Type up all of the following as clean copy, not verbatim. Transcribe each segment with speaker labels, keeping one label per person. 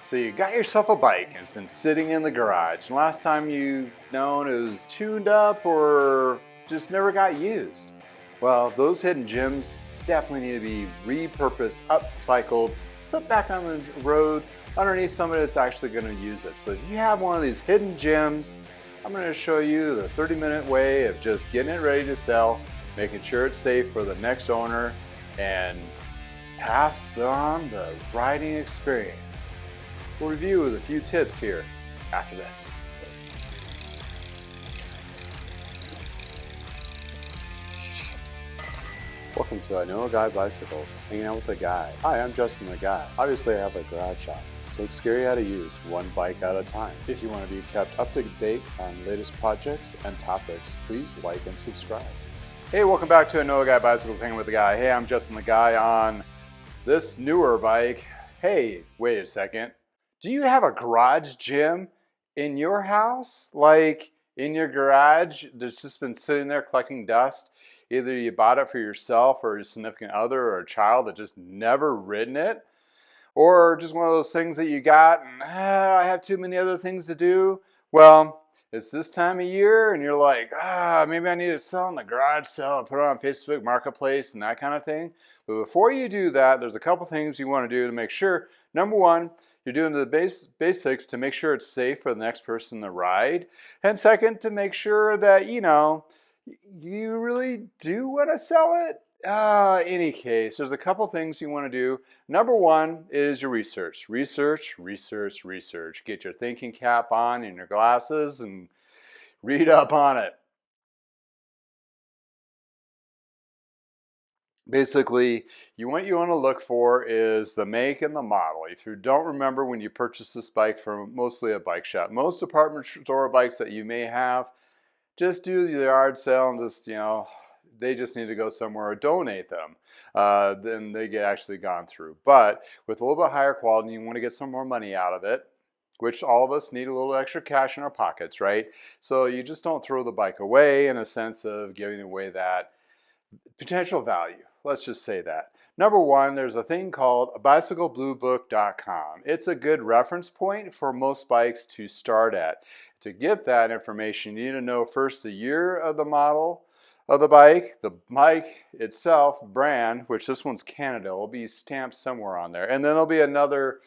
Speaker 1: So you got yourself a bike and it's been sitting in the garage, and last time you've known it was tuned up or just never got used. Well, those hidden gems definitely need to be repurposed, upcycled, put back on the road underneath somebody that's actually going to use it. So if you have one of these hidden gems, I'm going to show you the 30-minute way of just getting it ready to sell, making sure it's safe for the next owner, and pass on the riding experience. We'll review with a few tips here after this.
Speaker 2: Welcome to I Know a Guy Bicycles, hanging out with a guy. Hi, I'm Justin the Guy. Obviously I have a garage shop, so it's scary how to use one bike at a time. If you want to be kept up to date on latest projects and topics, please like and subscribe.
Speaker 1: Hey, welcome back to I Know a Guy Bicycles, hanging with the guy. Hey, I'm Justin the Guy on this newer bike. Hey, wait a second. Do you have a garage gym in your house? Like in your garage that's just been sitting there collecting dust? Either you bought it for yourself or your significant other or a child that just never ridden it, or just one of those things that you got and I have too many other things to do. Well, it's this time of year and you're like, maybe I need to sell in the garage sale and put it on Facebook Marketplace and that kind of thing. But before you do that, there's a couple things you want to do to make sure. Number one, you're doing the basics to make sure it's safe for the next person to ride. And second, to make sure that, you really do want to sell it. Any case, there's a couple things you want to do. Number one is your research. Research. Get your thinking cap on and your glasses and read up on it. Basically, what you want to look for is the make and the model. If you don't remember when you purchased this bike from mostly a bike shop, most department store bikes that you may have, just do the yard sale and just, they just need to go somewhere or donate them. Then they get actually gone through. But with a little bit higher quality, you want to get some more money out of it, which all of us need a little extra cash in our pockets, right? So you just don't throw the bike away in a sense of giving away that potential value. Let's just say that. Number one, there's a thing called bicyclebluebook.com. It's a good reference point for most bikes to start at. To get that information, you need to know first the year of the model of the bike itself, brand, which this one's Cannondale, will be stamped somewhere on there. And then there'll be another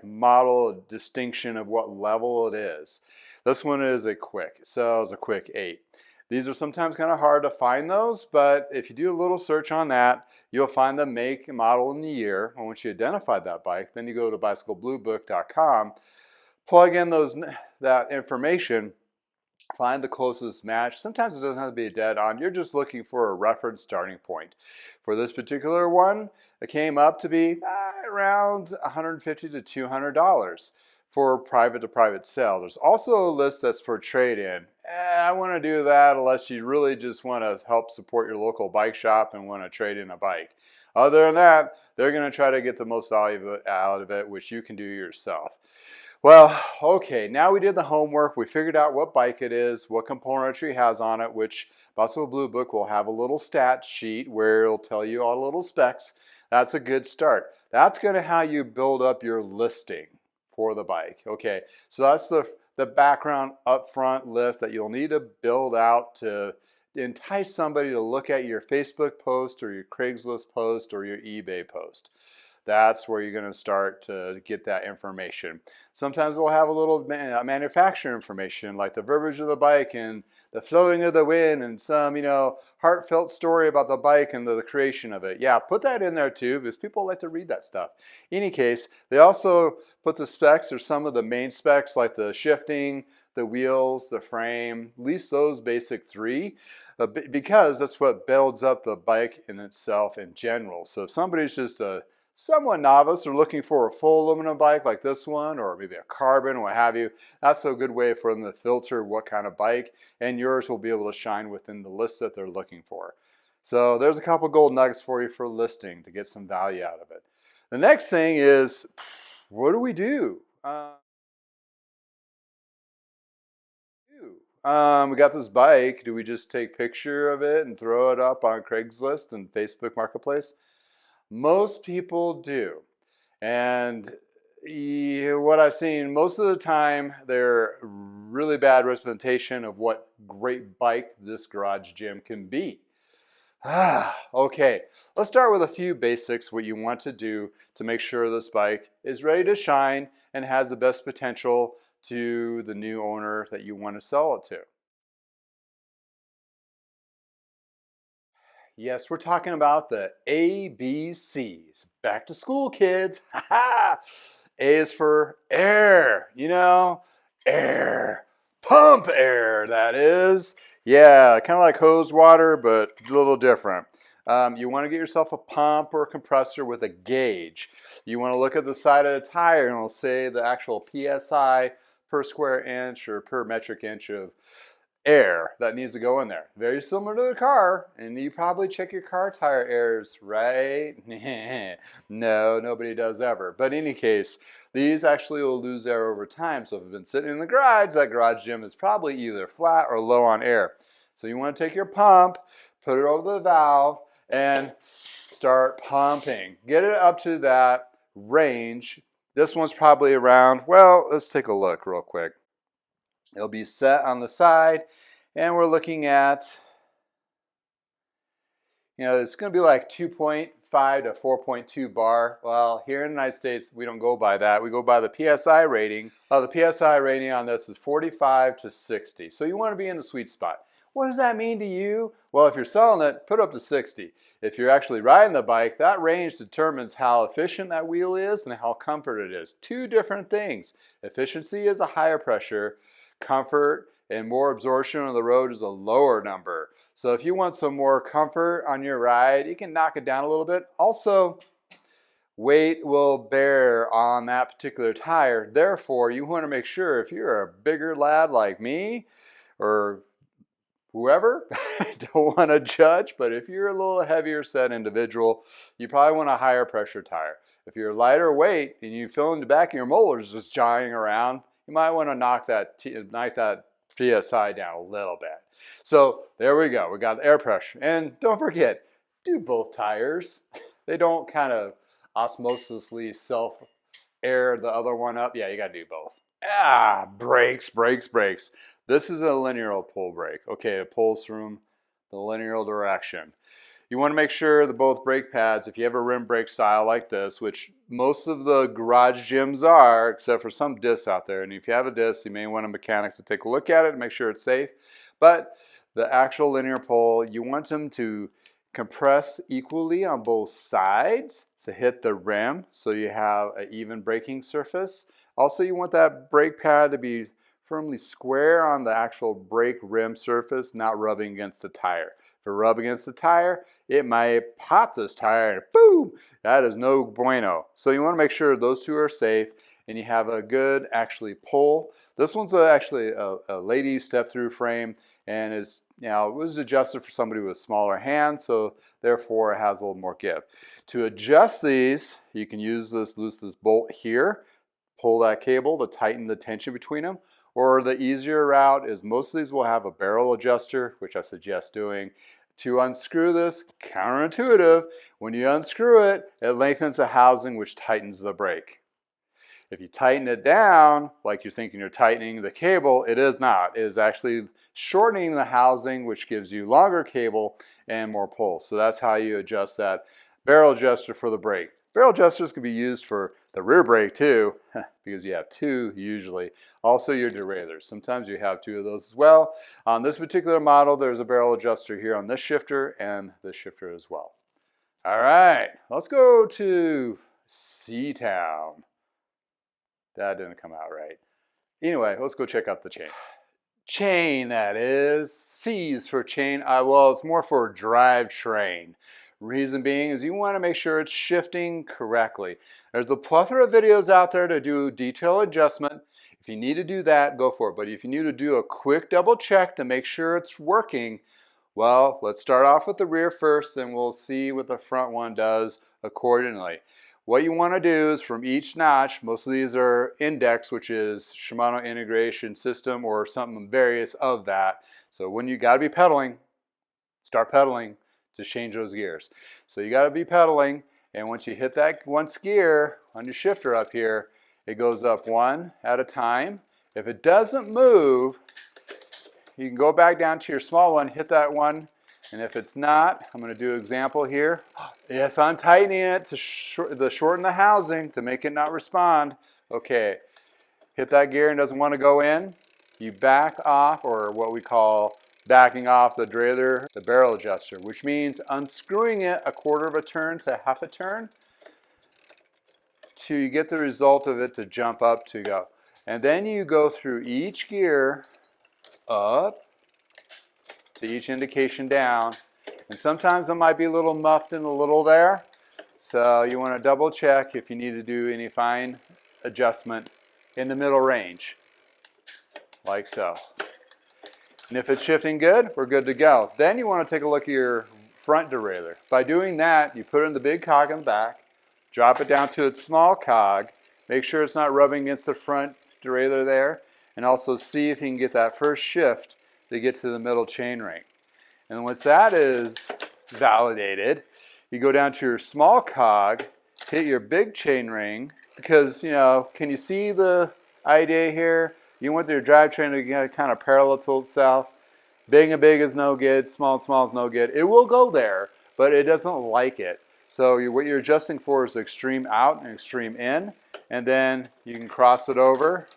Speaker 1: model distinction of what level it is. This one is a quick, so it's a quick 8. These are sometimes kind of hard to find those, but if you do a little search on that, you'll find the make, model, and the year. And once you identify that bike, then you go to bicyclebluebook.com, plug in that information, find the closest match. Sometimes it doesn't have to be dead on. You're just looking for a reference starting point. For this particular one, it came up to be around $150 to $200 for private to private sale. There's also a list that's for trade-in. I want to do that unless you really just want to help support your local bike shop and want to trade in a bike. Other than that, they're going to try to get the most value out of it, which you can do yourself. Well, okay, now we did the homework. We figured out what bike it is, what componentry it has on it, which Bicycle Blue Book will have a little stat sheet where it'll tell you all the little specs. That's a good start. That's going to how you build up your listing for the bike. Okay, so that's the background upfront lift that you'll need to build out to entice somebody to look at your Facebook post or your Craigslist post or your eBay post. That's where you're going to start to get that information. Sometimes we'll have a little manufacturer information like the verbiage of the bike and the flowing of the wind and some, heartfelt story about the bike and the creation of it. Yeah, put that in there too because people like to read that stuff. In any case, they also put the specs or some of the main specs like the shifting, the wheels, the frame, at least those basic 3. Because that's what builds up the bike in itself in general. So if somebody's just a somewhat novice or looking for a full aluminum bike like this one or maybe a carbon or what have you, that's a good way for them to filter what kind of bike, and yours will be able to shine within the list that they're looking for. So there's a couple gold nuggets for you for listing to get some value out of it. The next thing is, what do we do? We got this bike. Do we just take a picture of it and throw it up on Craigslist and Facebook Marketplace? Most people do. And Yeah, what I've seen most of the time, they're really bad representation of what great bike this garage gym can be. Okay, let's start with a few basics what you want to do to make sure this bike is ready to shine and has the best potential to the new owner that you want to sell it to. Yes, we're talking about the ABCs. Back to school, kids. A is for air, air. Pump air, that is. Yeah, kind of like hose water, but a little different. You want to get yourself a pump or a compressor with a gauge. You want to look at the side of the tire and it'll say the actual PSI per square inch or per metric inch of air that needs to go in there. Very similar to the car, and you probably check your car tire airs, right? No, nobody does ever. But in any case, these actually will lose air over time. So if you've been sitting in the garage, that garage gym is probably either flat or low on air. So you want to take your pump, put it over the valve, and start pumping. Get it up to that range. This one's probably around, well, let's take a look real quick. It'll be set on the side, and we're looking at, it's going to be like 2.5 to 4.2 bar. Well, here in the United States, we don't go by that. We go by the PSI rating. The PSI rating on this is 45 to 60. So you want to be in the sweet spot. What does that mean to you? Well, if you're selling it, put up to 60. If you're actually riding the bike, that range determines how efficient that wheel is and how comfort it is. Two different things. Efficiency is a higher pressure. Comfort and more absorption on the road is a lower number. So if you want some more comfort on your ride, you can knock it down a little bit. Also, weight will bear on that particular tire. Therefore, you want to make sure if you're a bigger lad like me or whoever, I don't want to judge, but if you're a little heavier set individual, you probably want a higher pressure tire. If you're lighter weight and you feel in the back of your molars just jawing around, you might want to knock that PSI down a little bit. So there we go. We got the air pressure. And don't forget, do both tires. They don't kind of osmosisly self-air the other one up. Yeah, you got to do both. Brakes, brakes, brakes. This is a linear pull brake. Okay, it pulls from the linear direction. You want to make sure that both brake pads, if you have a rim brake style like this, which most of the garage gyms are, except for some discs out there, and if you have a disc, you may want a mechanic to take a look at it and make sure it's safe. But the actual linear pull, you want them to compress equally on both sides to hit the rim so you have an even braking surface. Also, you want that brake pad to be firmly square on the actual brake rim surface, not rubbing against the tire. If it rubs against the tire, it might pop this tire and boom, that is no bueno. So you want to make sure those two are safe and you have a good actually pull. This one's actually a lady step through frame and is, it was adjusted for somebody with smaller hands, so therefore it has a little more give. To adjust these, you can use this bolt here, pull that cable to tighten the tension between them. Or the easier route is most of these will have a barrel adjuster, which I suggest doing. To unscrew this, counterintuitive, when you unscrew it, it lengthens the housing, which tightens the brake. If you tighten it down, like you're thinking you're tightening the cable, it is not. It is actually shortening the housing, which gives you longer cable and more pull. So that's how you adjust that barrel adjuster for the brake. Barrel adjusters can be used for the rear brake too, because you have two usually. Also your derailleurs. Sometimes you have two of those as well. On this particular model, there's a barrel adjuster here on this shifter and this shifter as well. All right, let's go to C-Town. That didn't come out right. Anyway, let's go check out the chain. Chain, that is. C's for chain. Well, it's more for drivetrain. Reason being is you want to make sure it's shifting correctly. There's a plethora of videos out there to do detail adjustment. If you need to do that, go for it. But if you need to do a quick double check to make sure it's working, well, let's start off with the rear first and we'll see what the front one does accordingly. What you want to do is from each notch, most of these are index, which is Shimano integration system or something various of that. So when you got to be pedaling, start pedaling to change those gears. So you got to be pedaling, and once you hit that once gear on your shifter up here, It goes up one at a time. If it doesn't move, you can go back down to your small one, hit that one, and if it's not, I'm going to do an example here. Yes, I'm tightening it to shorten the housing to make it not respond. Okay, hit that gear and doesn't want to go in. You back off, or what we call backing off the derailleur, the barrel adjuster, which means unscrewing it a quarter of a turn to half a turn till you get the result of it to jump up to go. And then you go through each gear up to each indication down. And sometimes it might be a little muffed in the little there. So you want to double check if you need to do any fine adjustment in the middle range, like so. And if it's shifting good, we're good to go. Then you want to take a look at your front derailleur. By doing that, you put it in the big cog in the back, drop it down to its small cog, make sure it's not rubbing against the front derailleur there, and also see if you can get that first shift to get to the middle chainring. And once that is validated, you go down to your small cog, hit your big chainring, because, you know, can you see the idea here? You want your drivetrain to get kind of parallel to itself. Big and big is no good, small and small is no good. It will go there, but it doesn't like it. So what you're adjusting for is extreme out and extreme in, and then you can cross it over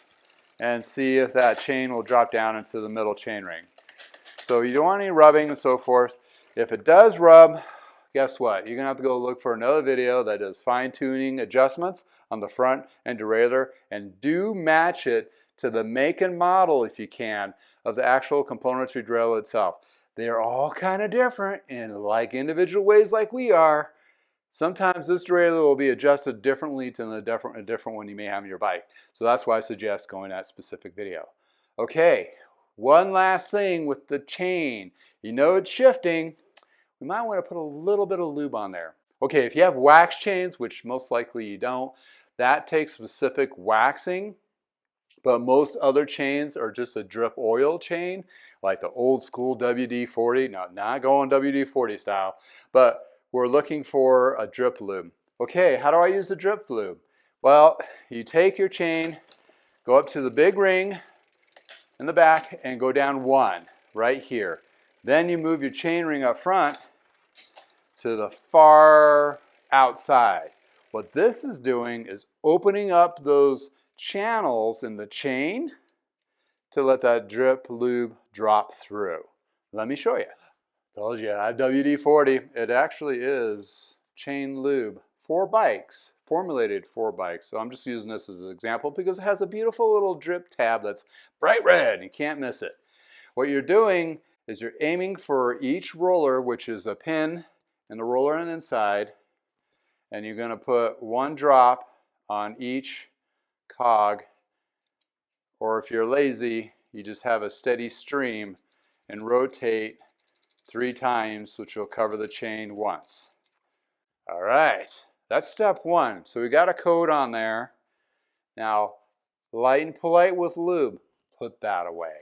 Speaker 1: and see if that chain will drop down into the middle chainring. So you don't want any rubbing and so forth. If it does rub, guess what? You're going to have to go look for another video that does fine-tuning adjustments on the front and derailleur, and do match it to the make and model, if you can, of the actual componentry derailleur itself. They are all kind of different in like individual ways like we are. Sometimes this derailleur will be adjusted differently to a different one you may have in your bike. So that's why I suggest going to that specific video. Okay, one last thing with the chain. You know it's shifting. We might want to put a little bit of lube on there. Okay, if you have wax chains, which most likely you don't, that takes specific waxing. But most other chains are just a drip oil chain, like the old school WD-40. No, not going WD-40 style, but we're looking for a drip lube. Okay, how do I use the drip lube? Well, you take your chain, go up to the big ring in the back and go down one right here. Then you move your chain ring up front to the far outside. What this is doing is opening up those channels in the chain to let that drip lube drop through. Let me show you. Told you I have WD-40. It actually is chain lube for bikes, formulated for bikes. So I'm just using this as an example because it has a beautiful little drip tab that's bright red. You can't miss it. What you're doing is you're aiming for each roller, which is a pin and the roller on the inside, and you're going to put one drop on each cog, or if you're lazy, you just have a steady stream and rotate 3 times, which will cover the chain once. All right, that's step one. So we got a code on there. Now, light and polite with lube, put that away.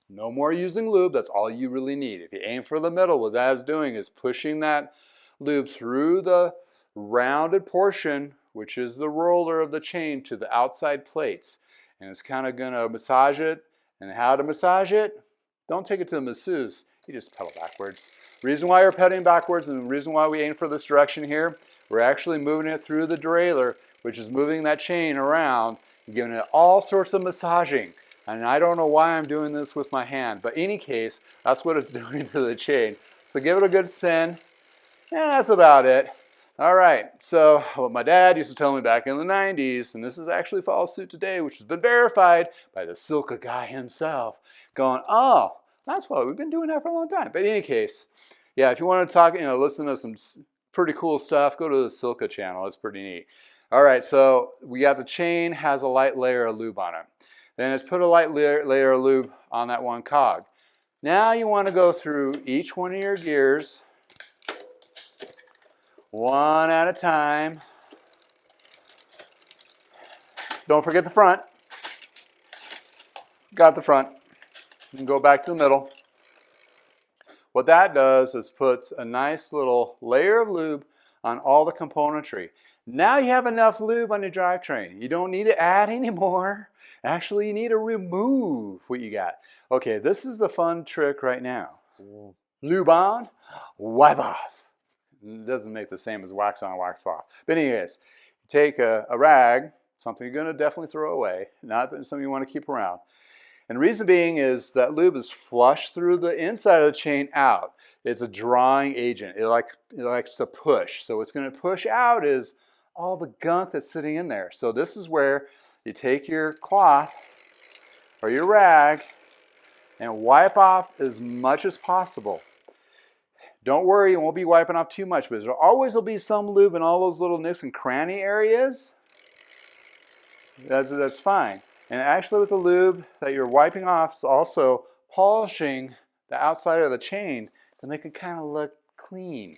Speaker 1: No more using lube, that's all you really need. If you aim for the middle, what that is doing is pushing that lube through the rounded portion, which is the roller of the chain, to the outside plates. And it's kind of going to massage it. And how to massage it? Don't take it to the masseuse. You just pedal backwards. Reason why we're pedaling backwards and the reason why we aim for this direction here, we're actually moving it through the derailleur, which is moving that chain around, giving it all sorts of massaging. And I don't know why I'm doing this with my hand, but in any case, that's what it's doing to the chain. So give it a good spin, and that's about it. All right, so what my dad used to tell me back in the 90s, and this is actually follows suit today, which has been verified by the Silka guy himself, going, oh, that's why we've been doing that for a long time. But in any case, yeah, if you want to talk, listen to some pretty cool stuff, go to the Silka channel. It's pretty neat. All right, so we got the chain has a light layer of lube on it. Then it's put a light layer of lube on that one cog. Now you want to go through each one of your gears, one at a time. Don't forget the front. Got the front. You can go back to the middle. What that does is puts a nice little layer of lube on all the componentry. Now you have enough lube on your drivetrain. You don't need to add anymore. Actually, you need to remove what you got. Okay, this is the fun trick right now. Lube on, wipe off. It doesn't make the same as wax on, wax off. But anyways, take a rag, something you're going to definitely throw away, not something you want to keep around. And the reason being is that lube is flushed through the inside of the chain out. It's a drawing agent. It likes to push. So what's going to push out is all the gunk that's sitting in there. So this is where you take your cloth or your rag and wipe off as much as possible. Don't worry, you won't be wiping off too much, but there always will be some lube in all those little nooks and cranny areas. That's fine. And actually with the lube that you're wiping off is also polishing the outside of the chain to make it kind of look clean.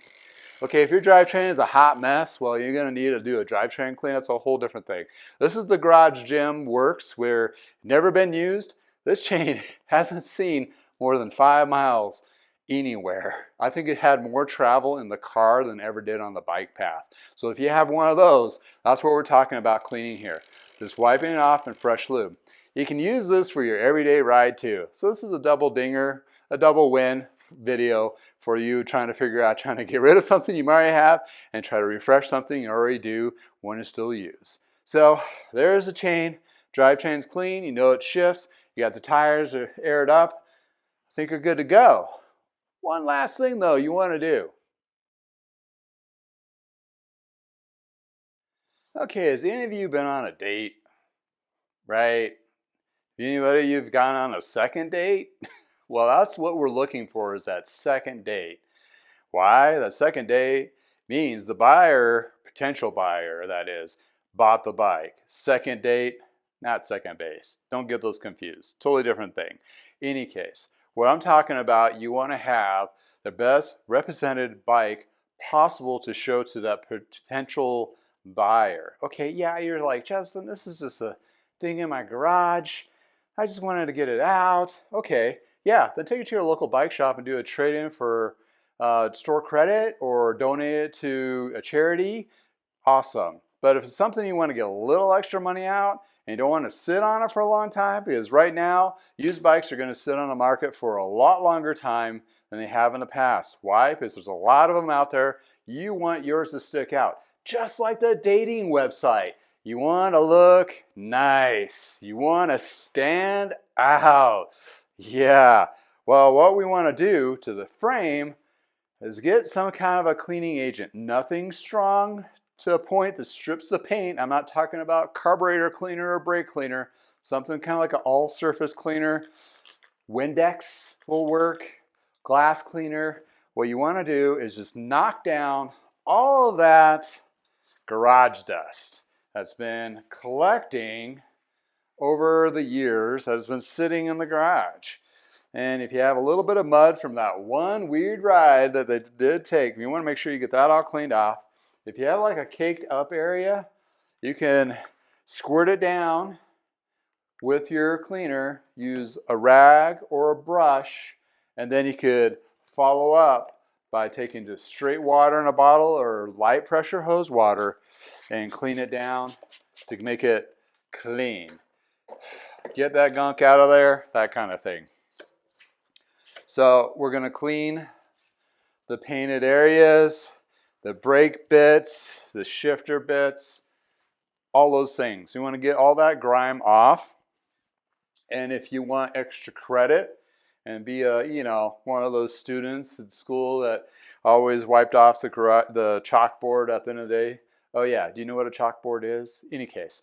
Speaker 1: Okay, if your drivetrain is a hot mess, well, you're going to need to do a drivetrain clean. That's a whole different thing. This is the garage gym works where never been used. This chain hasn't seen more than 5 miles anywhere. I think it had more travel in the car than ever did on the bike path. So if you have one of those, that's what we're talking about cleaning here. Just wiping it off in fresh lube. You can use this for your everyday ride too. So this is a double dinger, a double win video for you trying to get rid of something you might have and try to refresh something you already do want to still use. So there's the chain. Drivetrain's clean. You know it shifts. You got the tires are aired up. I think you're good to go. One last thing though you want to do. Okay, has any of you been on a date? Right? Anybody you've gone on a second date? Well, that's what we're looking for, is that second date. Why? That second date means the buyer, potential buyer that is, bought the bike. Second date, not second base. Don't get those confused. Totally different thing. Any case, what I'm talking about, you want to have the best represented bike possible to show to that potential buyer. Okay, yeah, you're like, Justin, this is just a thing in my garage. I just wanted to get it out. Okay, yeah, then take it to your local bike shop and do a trade-in for store credit or donate it to a charity. Awesome. But if it's something you want to get a little extra money out and you don't want to sit on it for a long time, because right now used bikes are going to sit on the market for a lot longer time than they have in the past. Why? Because there's a lot of them out there. You want yours to stick out. Just like the dating website. You want to look nice. You want to stand out. Yeah. Well, what we want to do to the frame is get some kind of a cleaning agent. Nothing strong to a point that strips the paint. I'm not talking about carburetor cleaner or brake cleaner. Something kind of like an all-surface cleaner. Windex will work. Glass cleaner. What you want to do is just knock down all of that garage dust that's been collecting over the years, that has been sitting in the garage. And if you have a little bit of mud from that one weird ride that they did take, you want to make sure you get that all cleaned off. If you have like a caked up area, you can squirt it down with your cleaner, use a rag or a brush, and then you could follow up by taking just straight water in a bottle or light pressure hose water and clean it down to make it clean. Get that gunk out of there, that kind of thing. So we're going to clean the painted areas, the brake bits, the shifter bits, all those things. You want to get all that grime off. And if you want extra credit and be one of those students at school that always wiped off the chalkboard at the end of the day. Oh yeah, do you know what a chalkboard is? Any case.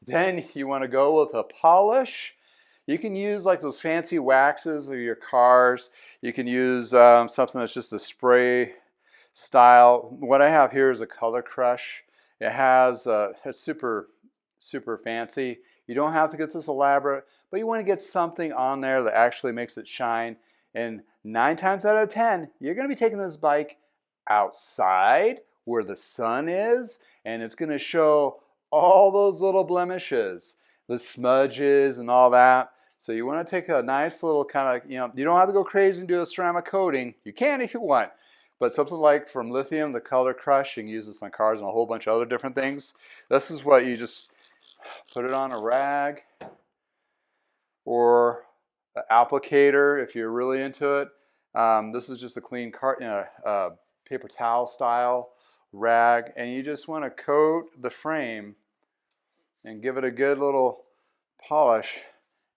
Speaker 1: Then you want to go with a polish. You can use like those fancy waxes of your cars. You can use something that's just a spray style. What I have here is a Color Crush. It has it's super fancy. You don't have to get this elaborate, but you want to get something on there that actually makes it shine. And 9 times out of 10, you're going to be taking this bike outside where the sun is, and it's going to show all those little blemishes, the smudges and all that. So you want to take a nice little kind of, you don't have to go crazy and do a ceramic coating. You can if you want, But something like from lithium, the Color Crush, you can use this on cars and a whole bunch of other different things. This is what you just put it on a rag or an applicator if you're really into it. This is just a clean paper towel style rag, and you just want to coat the frame and give it a good little polish.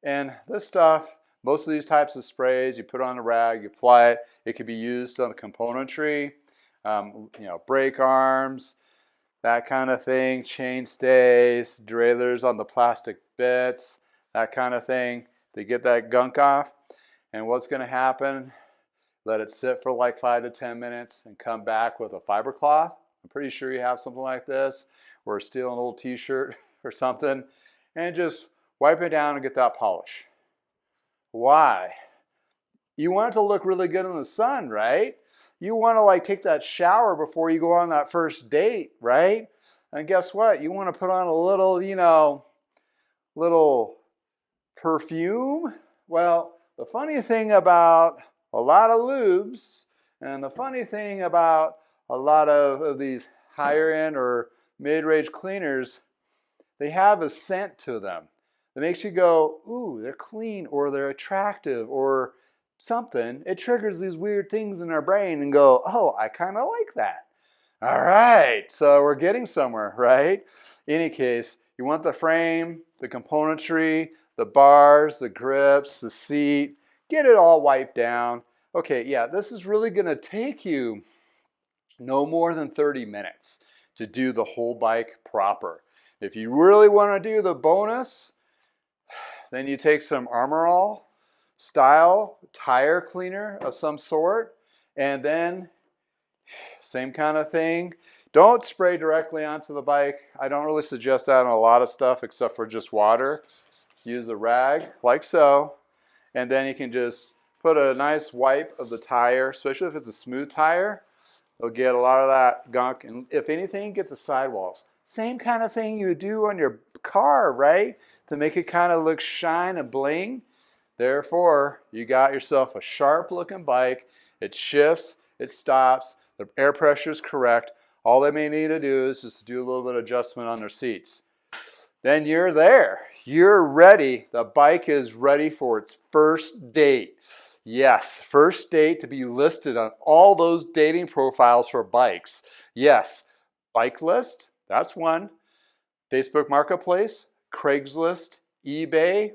Speaker 1: And this stuff, most of these types of sprays, you put on a rag, you apply it. It could be used on the componentry, brake arms, that kind of thing, chain stays, derailleurs on the plastic bits, that kind of thing, to get that gunk off. And what's going to happen, let it sit for like 5 to 10 minutes and come back with a fiber cloth. I'm pretty sure you have something like this, or steal an old t-shirt or something, and just wipe it down and get that polish. Why? You want it to look really good in the sun, right? You want to like take that shower before you go on that first date, right? And guess what? You want to put on a little, little perfume. Well, the funny thing about a lot of lubes, and the funny thing about a lot of these higher end or mid-range cleaners, they have a scent to them that makes you go, ooh, they're clean, or they're attractive, or something. It triggers these weird things in our brain and go, oh, I kind of like that. All right, so we're getting somewhere, right? In any case, you want the frame, the componentry, the bars, the grips, the seat, get it all wiped down. Okay, yeah, this is really going to take you no more than 30 minutes to do the whole bike proper. If you really want to do the bonus, then you take some Armor All style tire cleaner of some sort, and then same kind of thing. Don't spray directly onto the bike. I don't really suggest that on a lot of stuff except for just water. Use a rag like so, and then you can just put a nice wipe of the tire, especially if it's a smooth tire. It'll get a lot of that gunk, and if anything, it gets the sidewalls. Same kind of thing you would do on your car, right? To make it kind of look shine and bling. Therefore, you got yourself a sharp looking bike. It shifts, it stops, the air pressure is correct. All they may need to do is just do a little bit of adjustment on their seats. Then you're there. You're ready. The bike is ready for its first date. Yes, first date to be listed on all those dating profiles for bikes. Yes, Bike List, that's one. Facebook Marketplace, Craigslist, eBay,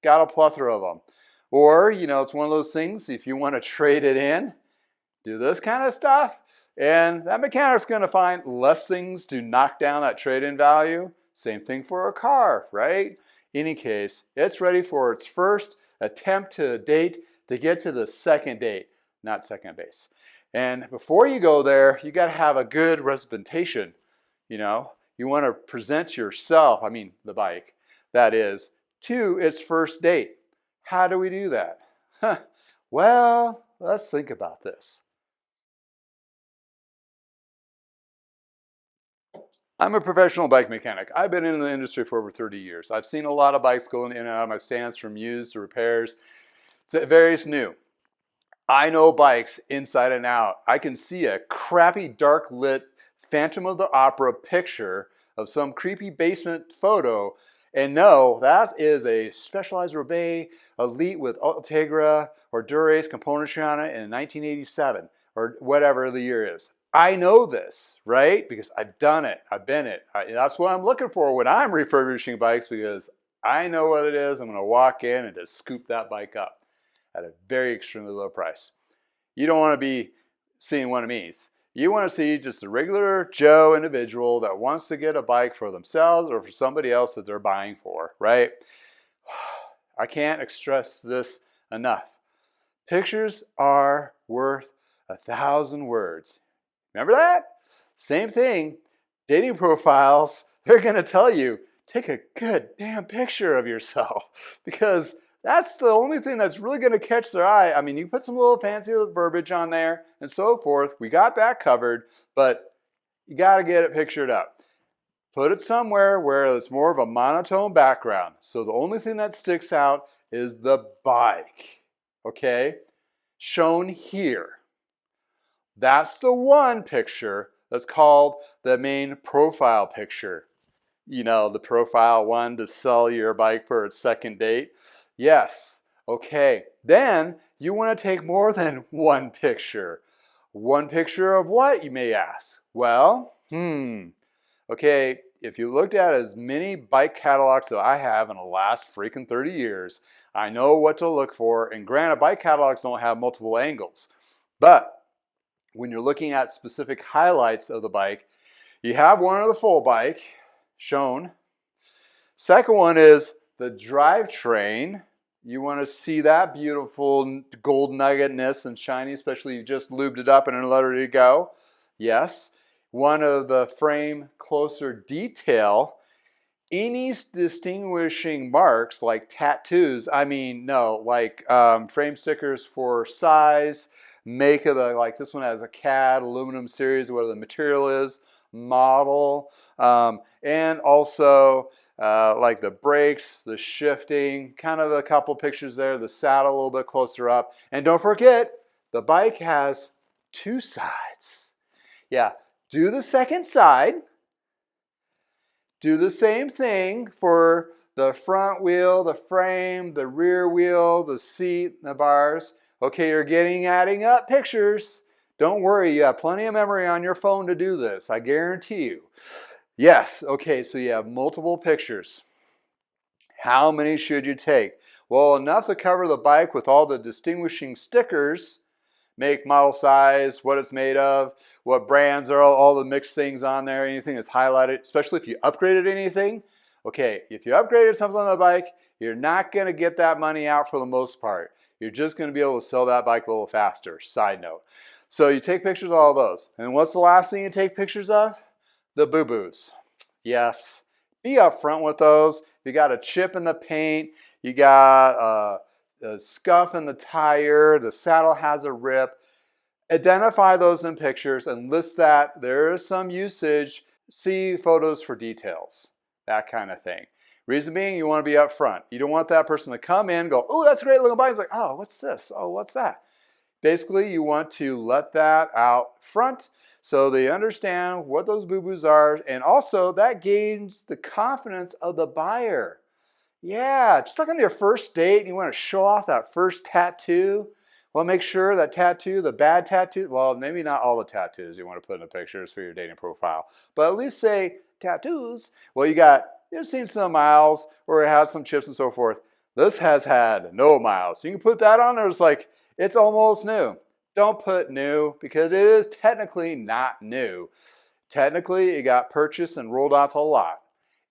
Speaker 1: got a plethora of them. Or, it's one of those things, if you want to trade it in, do this kind of stuff, and that mechanic's going to find less things to knock down that trade-in value. Same thing for a car, right? In any case, it's ready for its first attempt to date to get to the second date, not second base. And before you go there, you got to have a good representation. You want to present yourself, the bike, that is, to its first date. How do we do that? Well, let's think about this. I'm a professional bike mechanic. I've been in the industry for over 30 years. I've seen a lot of bikes going in and out of my stands, from used to repairs to various new. I know bikes inside and out. I can see a crappy dark lit Phantom of the Opera picture of some creepy basement photo and know that is a Specialized Roubaix Elite with Ultegra or Dura-Ace componentry on it in 1987 or whatever the year is. I know this, right? Because I've done it. I've been it. That's what I'm looking for when I'm refurbishing bikes, because I know what it is. I'm going to walk in and just scoop that bike up at a very extremely low price. You don't want to be seeing one of these. You want to see just a regular Joe individual that wants to get a bike for themselves or for somebody else that they're buying for, right? I can't stress this enough. Pictures are worth 1,000 words. Remember that? Same thing. Dating profiles, they're going to tell you, take a good damn picture of yourself, because that's the only thing that's really going to catch their eye. You put some little fancy verbiage on there and so forth. We got that covered, but you got to get it pictured up. Put it somewhere where it's more of a monotone background. So the only thing that sticks out is the bike. Okay? Shown here. That's the one picture that's called the main profile picture. You know, the profile one to sell your bike for its second date. Yes. Okay. Then you want to take more than one picture. One picture of what, you may ask? Well, okay, if you looked at as many bike catalogs that I have in the last freaking 30 years, I know what to look for. And granted, bike catalogs don't have multiple angles. But when you're looking at specific highlights of the bike, you have one of the full bike shown. Second one is the drivetrain. You want to see that beautiful gold nuggetness and shiny, especially you just lubed it up and let it go. Yes. One of the frame closer detail. Any distinguishing marks like tattoos, like frame stickers for size, make of the, like this one has a CAD aluminum series, whatever the material is, model, and also like the brakes, the shifting, kind of a couple pictures there, the saddle a little bit closer up. And don't forget, the bike has two sides. Yeah, do the second side. Do the same thing for the front wheel, the frame, the rear wheel, the seat, the bars. Okay, you're adding up pictures. Don't worry, you have plenty of memory on your phone to do this, I guarantee you. Yes, okay, so you have multiple pictures. How many should you take? Well, enough to cover the bike with all the distinguishing stickers, make, model, size, what it's made of, what brands are, all the mixed things on there, anything that's highlighted, especially if you upgraded anything. Okay, if you upgraded something on the bike, you're not going to get that money out for the most part. You're just going to be able to sell that bike a little faster, side note. So you take pictures of all those. And what's the last thing you take pictures of? The boo-boos. Yes, be upfront with those. You got a chip in the paint, you got a scuff in the tire, the saddle has a rip. Identify those in pictures and list that. There is some usage. See photos for details, that kind of thing. Reason being, you want to be upfront. You don't want that person to come in and go, oh, that's a great looking bike. It's like, oh, what's this? Oh, what's that? Basically, you want to let that out front so they understand what those boo-boos are, and also that gains the confidence of the buyer. Yeah, just like on your first date, you want to show off that first tattoo. Well, make sure that tattoo, the bad tattoo, well, maybe not all the tattoos you want to put in the pictures for your dating profile, but at least say tattoos. Well, you've seen some miles or it has some chips and so forth. This has had no miles. So you can put that on there. It's like, it's almost new. Don't put new because it is technically not new. Technically, it got purchased and rolled off a lot.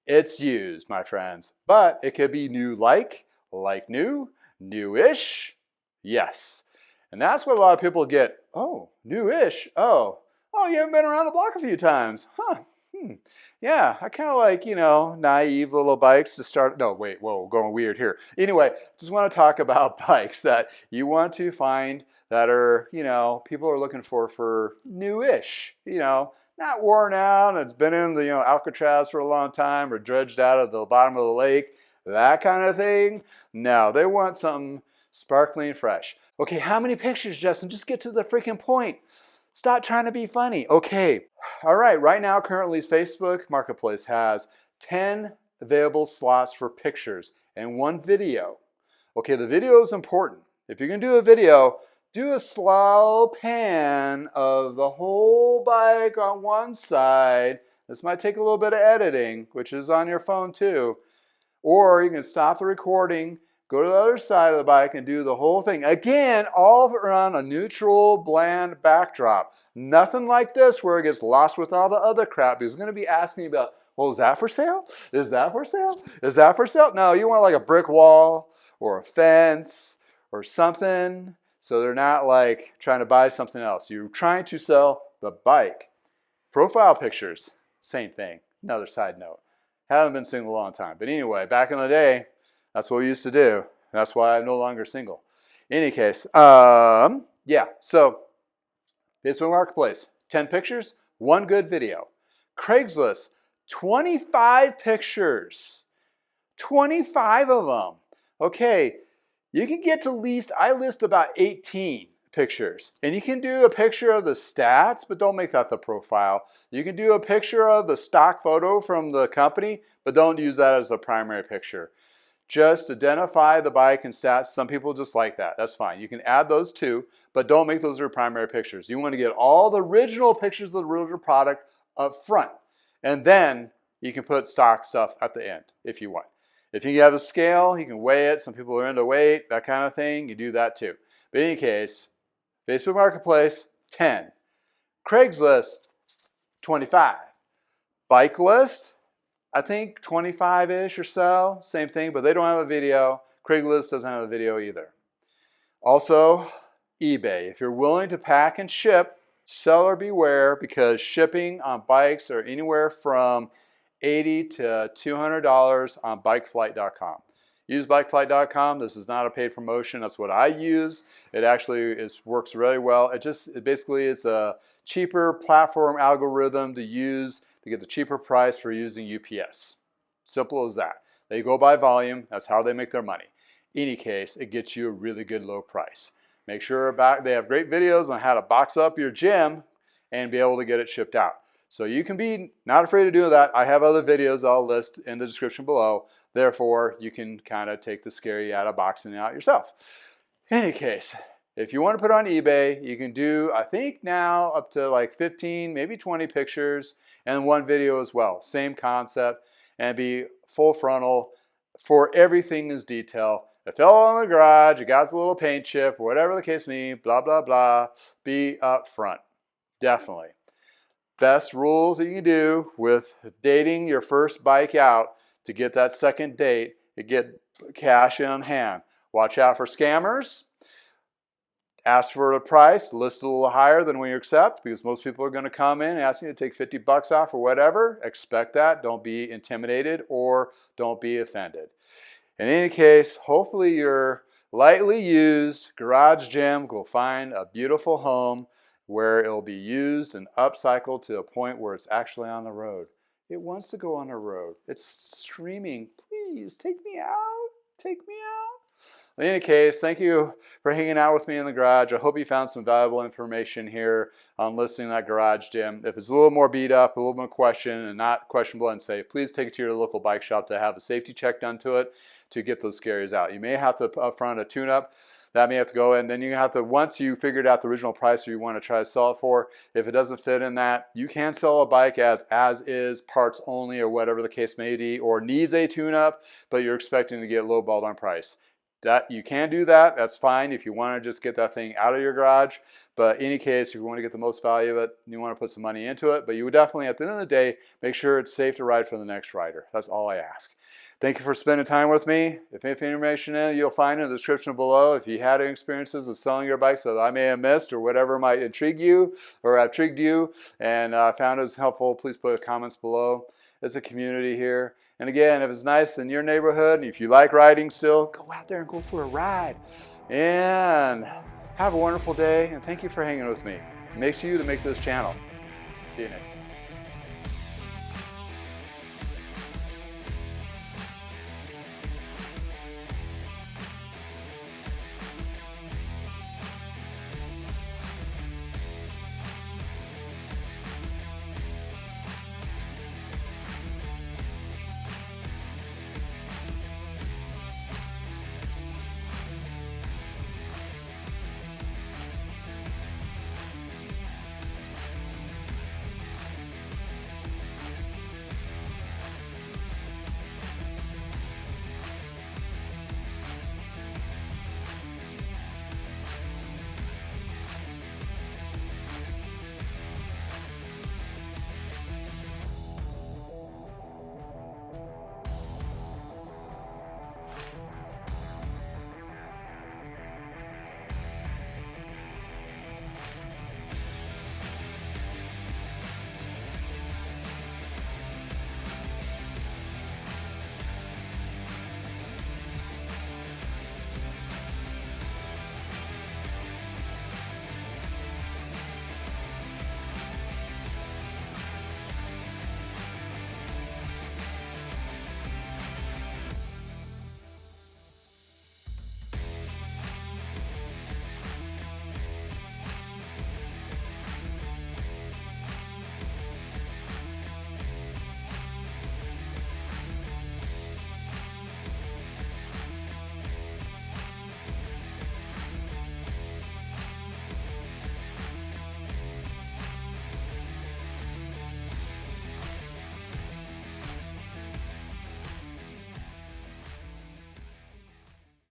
Speaker 1: It's used, my friends, but it could be new like new, newish. Yes. And that's what a lot of people get. Oh, newish. Oh, you haven't been around the block a few times. Huh. Yeah, I kind of like, naive little bikes to start. No, wait, whoa, going weird here. Anyway, just want to talk about bikes that you want to find that are, people are looking for newish, not worn out, and it's been in the, Alcatraz for a long time or dredged out of the bottom of the lake, that kind of thing. No, they want something sparkling fresh. Okay, how many pictures, Justin? Just get to the freaking point. Stop trying to be funny. Okay, all right, right now, currently, Facebook Marketplace has 10 available slots for pictures and 1 video. Okay, the video is important. If you're gonna do a video, do a slow pan of the whole bike on one side. This might take a little bit of editing, which is on your phone too. Or you can stop the recording, go to the other side of the bike and do the whole thing. Again, all around a neutral, bland backdrop. Nothing like this where it gets lost with all the other crap. He's going to be asking you about, well, is that for sale? Is that for sale? Is that for sale? No, you want like a brick wall or a fence or something. So they're not like trying to buy something else. You're trying to sell the bike. Profile pictures, same thing. Another side note. Haven't been single a long time. But anyway, back in the day, that's what we used to do. That's why I'm no longer single. In any case, yeah. So Facebook Marketplace, 10 pictures, 1 good video. Craigslist, 25 pictures. 25 of them. Okay. You can get to least, I list about 18 pictures. And you can do a picture of the stats, but don't make that the profile. You can do a picture of the stock photo from the company, but don't use that as the primary picture. Just identify the bike and stats. Some people just like that. That's fine. You can add those too, but don't make those your primary pictures. You want to get all the original pictures of the original product up front. And then you can put stock stuff at the end if you want. If you have a scale, you can weigh it. Some people are into weight, that kind of thing. You do that too. But in any case, Facebook Marketplace, 10. Craigslist, 25. Bike list, I think 25-ish or so. Same thing, but they don't have a video. Craigslist doesn't have a video either. Also, eBay. If you're willing to pack and ship, seller beware, because shipping on bikes are anywhere from $80 to $200 on bikeflight.com. Use bikeflight.com. This is not a paid promotion. That's what I use. It actually works really well. Basically it's a cheaper platform algorithm to use to get the cheaper price for using UPS. Simple as that. They go by volume. That's how they make their money. In any case, it gets you a really good low price. Make sure they have great videos on how to box up your gym and be able to get it shipped out. So you can be not afraid to do that. I have other videos I'll list in the description below. Therefore, you can kind of take the scary out of boxing out yourself. In any case, if you want to put on eBay, you can do, I think now, up to like 15, maybe 20 pictures and one video as well. Same concept, and be full frontal for everything is detail. It fell on the garage, it got a little paint chip, whatever the case may be, blah, blah, blah. Be up front, definitely. Best rules that you can do with dating your first bike out to get that second date, to get cash in hand. Watch out for scammers. Ask for a price, list a little higher than what you accept, because most people are going to come in asking you to take 50 bucks off or whatever. Expect that. Don't be intimidated or don't be offended. In any case, hopefully your lightly used garage gym will find a beautiful home where it'll be used and upcycled to a point where it's actually on the road. It wants to go on the road. It's screaming, please take me out, take me out. In any case, thank you for hanging out with me in the garage. I hope you found some valuable information here on listing that garage gym. If it's a little more beat up, a little more question and not questionable and safe, please take it to your local bike shop to have a safety check done to it to get those scaries out. You may have to upfront a tune-up. That may have to go, and then you have to, once you figured out the original price you want to try to sell it for, if it doesn't fit in that, you can sell a bike as is, parts only, or whatever the case may be, or needs a tune-up, but you're expecting to get lowballed on price. That you can do that. That's fine if you want to just get that thing out of your garage. But in any case, if you want to get the most value of it, you want to put some money into it. But you would definitely, at the end of the day, make sure it's safe to ride for the next rider. That's all I ask. Thank you for spending time with me. If any information you'll find in the description below. If you had experiences of selling your bikes that I may have missed or whatever might intrigue you or intrigued you and found it was helpful, please put comments below. It's a community here. And again, if it's nice in your neighborhood, if you like riding still, go out there and go for a ride. And have a wonderful day, and thank you for hanging with me. It makes you to make this channel. See you next time.